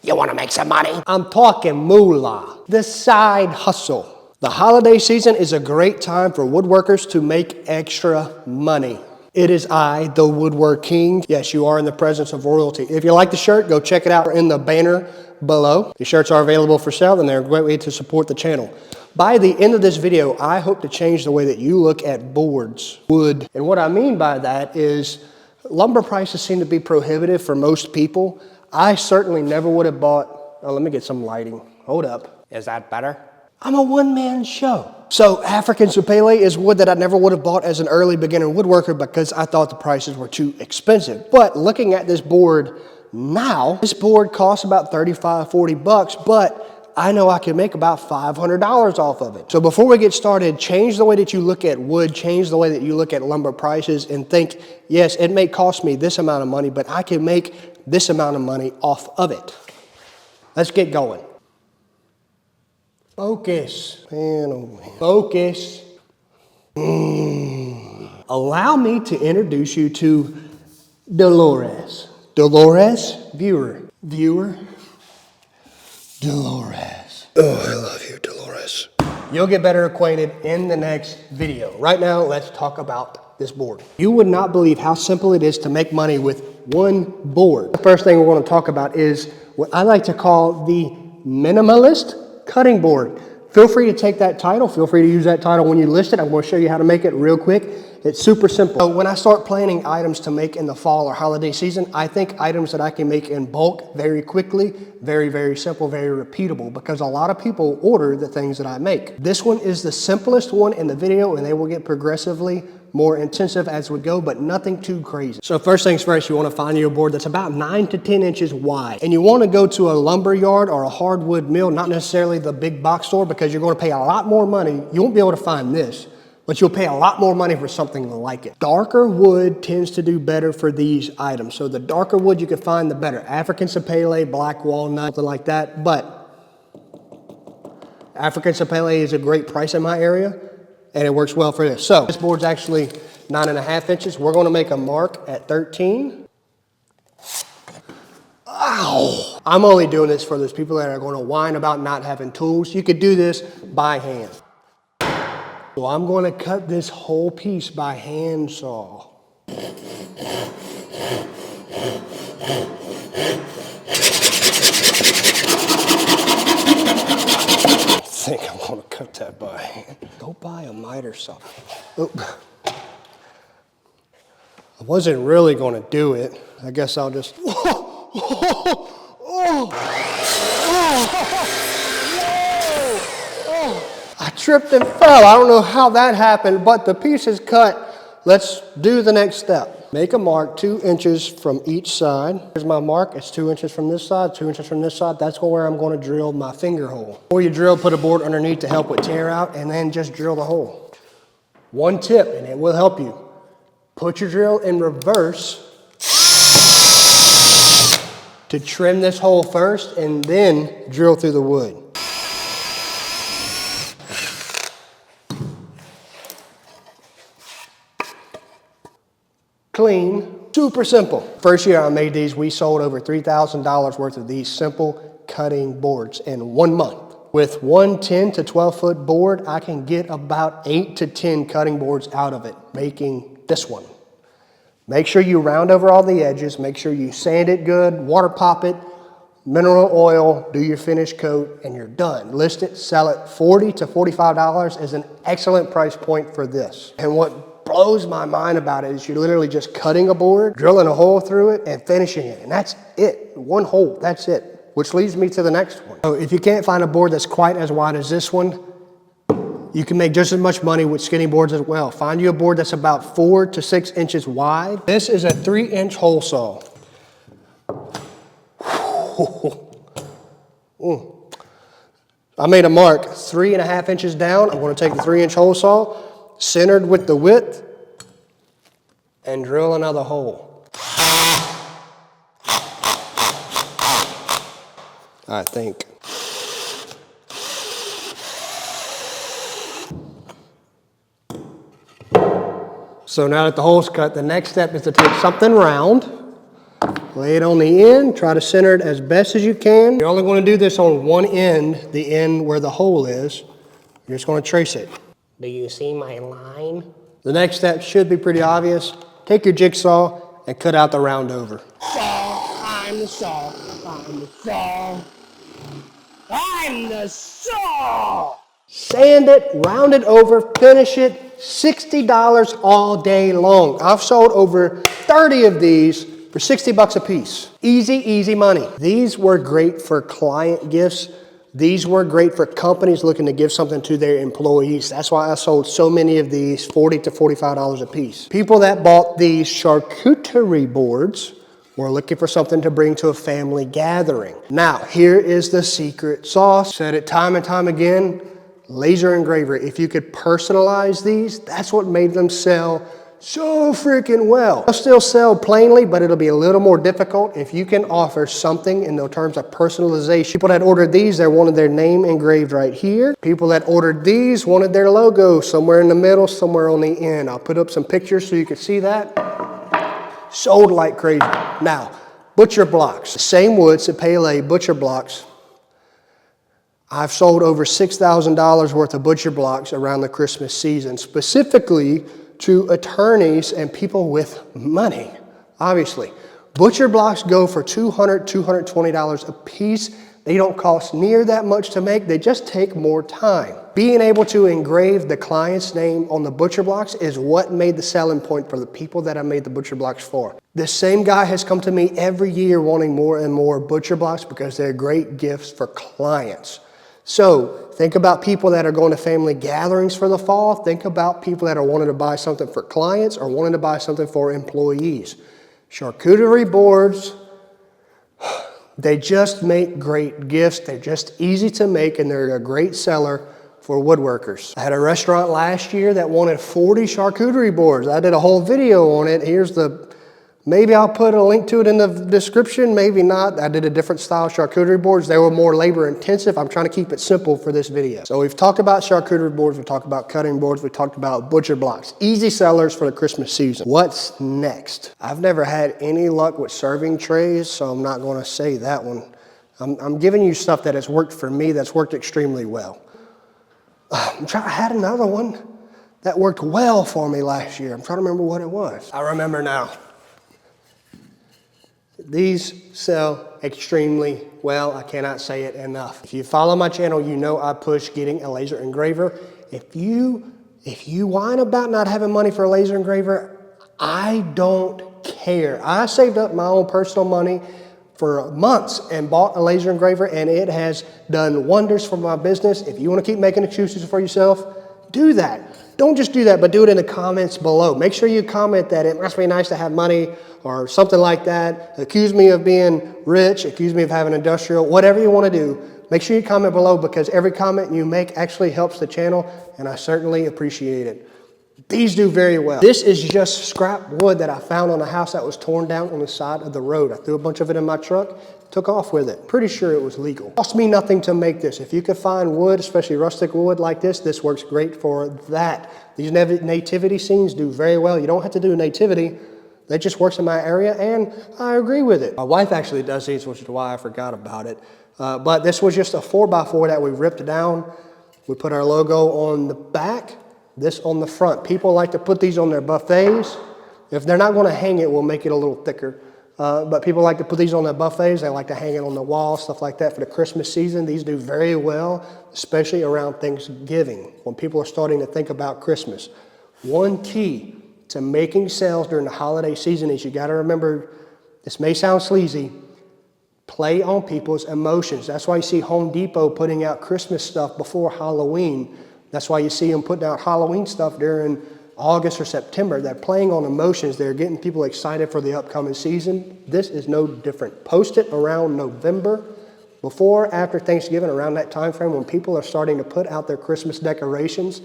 You want to make some money? I'm talking moolah, the side hustle. The holiday season is a great time for woodworkers to make extra money. It is I, the Woodworking. Yes, you are in the presence of royalty. If you like the shirt, go check it out in the banner below. The shirts are available for sale and they're a great way to support the channel. By the end of this video, I hope to change the way that you look at boards, wood. And what I mean by that is lumber prices seem to be prohibitive for most people. I certainly never would have bought, oh, let me get some lighting. Hold up. Is that better? I'm a one-man show. So African sapele is wood that I never would have bought as an early beginner woodworker because I thought the prices were too expensive. But looking at this board now, this board costs about 35, 40 bucks, but I know I can make about $500 off of it. So before we get started, change the way that you look at wood, change the way that you look at lumber prices and think, yes, it may cost me this amount of money, but I can make this amount of money off of it. Let's get going. Focus. Focus. Allow me to introduce you to Dolores. Dolores? Viewer. Dolores. Oh, I love you, Dolores. You'll get better acquainted in the next video. Right now, let's talk about this board. You would not believe how simple it is to make money with one board. The first thing we're going to talk about is what I like to call the Minimalist cutting board. Feel free to take that title. Feel free to use that title when you list it. I'm going to show you how to make it real quick. It's super simple. So when I start planning items to make in the fall or holiday season, I think items that I can make in bulk very quickly, very, very simple, very repeatable, because a lot of people order the things that I make. This one is the simplest one in the video, and they will get progressively more intensive as we go, but nothing too crazy. So first things first, you want to find you a board that's about 9 to 10 inches wide. And you want to go to a lumber yard or a hardwood mill, not necessarily the big box store, because you're going to pay a lot more money. You won't be able to find this, but you'll pay a lot more money for something like it. Darker wood tends to do better for these items. So the darker wood you can find, the better. African sapele, black walnut, something like that. But African sapele is a great price in my area, and it works well for this. So this board's actually 9.5 inches. We're gonna make a mark at 13. Ow! I'm only doing this for those people that are gonna whine about not having tools. You could do this by hand. So I'm gonna cut this whole piece by hand saw. I think I'm gonna cut that by hand. Go buy a miter saw. Oop. I wasn't really gonna do it. I guess I'll just, I tripped and fell. I don't know how that happened, but the piece is cut. Let's do the next step. Make a mark 2 inches from each side. Here's my mark. It's 2 inches from this side, 2 inches from this side. That's where I'm going to drill my finger hole. Before you drill, put a board underneath to help with tear out, and then just drill the hole. One tip, and it will help you. Put your drill in reverse to trim this hole first, and then drill through the wood. Clean, super simple. First year I made these, we sold over $3,000 worth of these simple cutting boards in 1 month. With one 10 to 12 foot board, I can get about 8 to 10 cutting boards out of it, making this one. Make sure you round over all the edges, make sure you sand it good, water pop it, mineral oil, do your finish coat, and you're done. List it, sell it. $40 to $45 is an excellent price point for this. And what blows my mind about it is you're literally just cutting a board, drilling a hole through it, and finishing it. And that's it. One hole, that's it. Which leads me to the next one. So if you can't find a board that's quite as wide as this one, you can make just as much money with skinny boards as well. Find you a board that's about 4 to 6 inches wide. This is a 3-inch hole saw. I made a mark 3.5 inches down. I'm going to take the 3-inch hole saw, centered with the width, and drill another hole. I think. So now that the hole's cut, the next step is to take something round Lay it on the end, try to center it as best as you can. You're only going to do this on one end, the end where the hole is. You're just going to trace it. Do you see my line? The next step should be pretty obvious. Take your jigsaw and cut out the round over. I'm the saw, I'm the saw, I'm the saw. Sand it, round it over, finish it, $60 all day long. I've sold over 30 of these for 60 bucks a piece. Easy, easy money. These were great for client gifts. These were great for companies looking to give something to their employees. That's why I sold so many of these, $40 to $45 a piece. People that bought these charcuterie boards were looking for something to bring to a family gathering. Now, here is the secret sauce. Said it time and time again, laser engraver. If you could personalize these, that's what made them sell so freaking well. They'll still sell plainly, but it'll be a little more difficult if you can offer something in the terms of personalization. People that ordered these, they wanted their name engraved right here. People that ordered these wanted their logo somewhere in the middle, somewhere on the end. I'll put up some pictures so you can see that. Sold like crazy. Now, butcher blocks. The same wood, Cepele butcher blocks. I've sold over $6,000 worth of butcher blocks around the Christmas season, specifically to attorneys and people with money, obviously. Butcher blocks go for $200, $220 a piece. They don't cost near that much to make. They just take more time. Being able to engrave the client's name on the butcher blocks is what made the selling point for the people that I made the butcher blocks for. This same guy has come to me every year wanting more and more butcher blocks because they're great gifts for clients. So think about people that are going to family gatherings for the fall. Think about people that are wanting to buy something for clients or wanting to buy something for employees. Charcuterie boards, they just make great gifts. They're just easy to make and they're a great seller for woodworkers. I had a restaurant last year that wanted 40 charcuterie boards. I did a whole video on it. Maybe I'll put a link to it in the description, maybe not. I did a different style charcuterie boards. They were more labor intensive. I'm trying to keep it simple for this video. So we've talked about charcuterie boards, we've talked about cutting boards, we talked about butcher blocks. Easy sellers for the Christmas season. What's next? I've never had any luck with serving trays, so I'm not gonna say that one. I'm giving you stuff that has worked for me, that's worked extremely well. I had another one that worked well for me last year. I'm trying to remember what it was. I remember now. These sell extremely well. I cannot say it enough. If you follow my channel, you know I push getting a laser engraver. If you whine about not having money for a laser engraver, I don't care. I saved up my own personal money for months and bought a laser engraver, and it has done wonders for my business. If you want to keep making excuses for yourself, do that. Don't just do that, but do it in the comments below. Make sure you comment that it must be nice to have money or something like that. Accuse me of being rich, accuse me of having industrial, whatever you want to do. Make sure you comment below because every comment you make actually helps the channel, and I certainly appreciate it. These do very well. This is just scrap wood that I found on a house that was torn down on the side of the road. I threw a bunch of it in my truck, took off with it. Pretty sure it was legal. Cost me nothing to make this. If you could find wood, especially rustic wood like this works great for that. These nativity scenes do very well. You don't have to do a nativity. That just works in my area, and I agree with it. My wife actually does these, which is why I forgot about it. But this was just a 4x4 that we ripped down. We put our logo on the back, this on the front. People like to put these on their buffets. If they're not going to hang it, we'll make it a little thicker. But people like to put these on their buffets. They like to hang it on the wall, stuff like that for the Christmas season. These do very well, especially around Thanksgiving, when people are starting to think about Christmas. One key to making sales during the holiday season is you got to remember, this may sound sleazy, play on people's emotions. That's why you see Home Depot putting out Christmas stuff before Halloween. That's why you see them putting out Halloween stuff during August or September. They're playing on emotions. They're getting people excited for the upcoming season. This is no different. Post it around November, before, after Thanksgiving, around that time frame when people are starting to put out their Christmas decorations.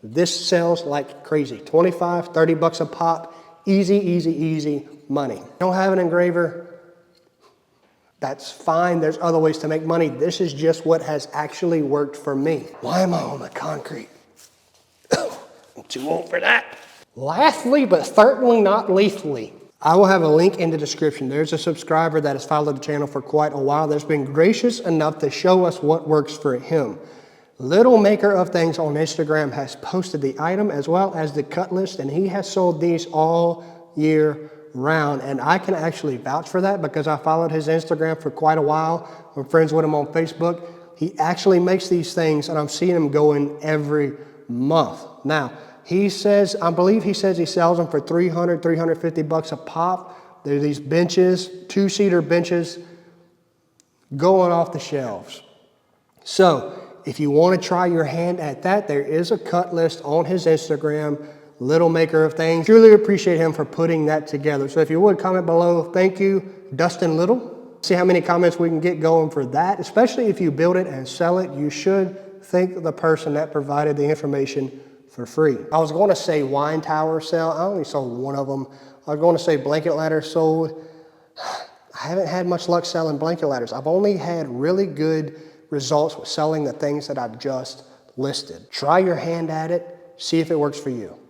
This sells like crazy. 25, 30 bucks a pop. Easy, easy, easy money. Don't have an engraver? That's fine. There's other ways to make money. This is just what has actually worked for me. Why am I on the concrete? I'm too old for that. Lastly, but certainly not leastly, I will have a link in the description. There's a subscriber that has followed the channel for quite a while that's been gracious enough to show us what works for him. Little Maker of Things on Instagram has posted the item as well as the cut list, and he has sold these all year round. And I can actually vouch for that because I followed his Instagram for quite a while. I'm friends with him on Facebook. He actually makes these things, and I'm seeing him going every month. Now, he says, I believe he says he sells them for $300, $350 a pop. They're these benches, two-seater benches going off the shelves. So if you want to try your hand at that, there is a cut list on his Instagram, Little Maker of Things. Truly appreciate him for putting that together. So if you would comment below, thank you, Dustin Little. See how many comments we can get going for that. Especially if you build it and sell it, you should thank the person that provided the information for free. I was going to say wine tower sale. I only sold one of them. I was going to say blanket ladder sold. I haven't had much luck selling blanket ladders. I've only had really good results with selling the things that I've just listed. Try your hand at it. See if it works for you.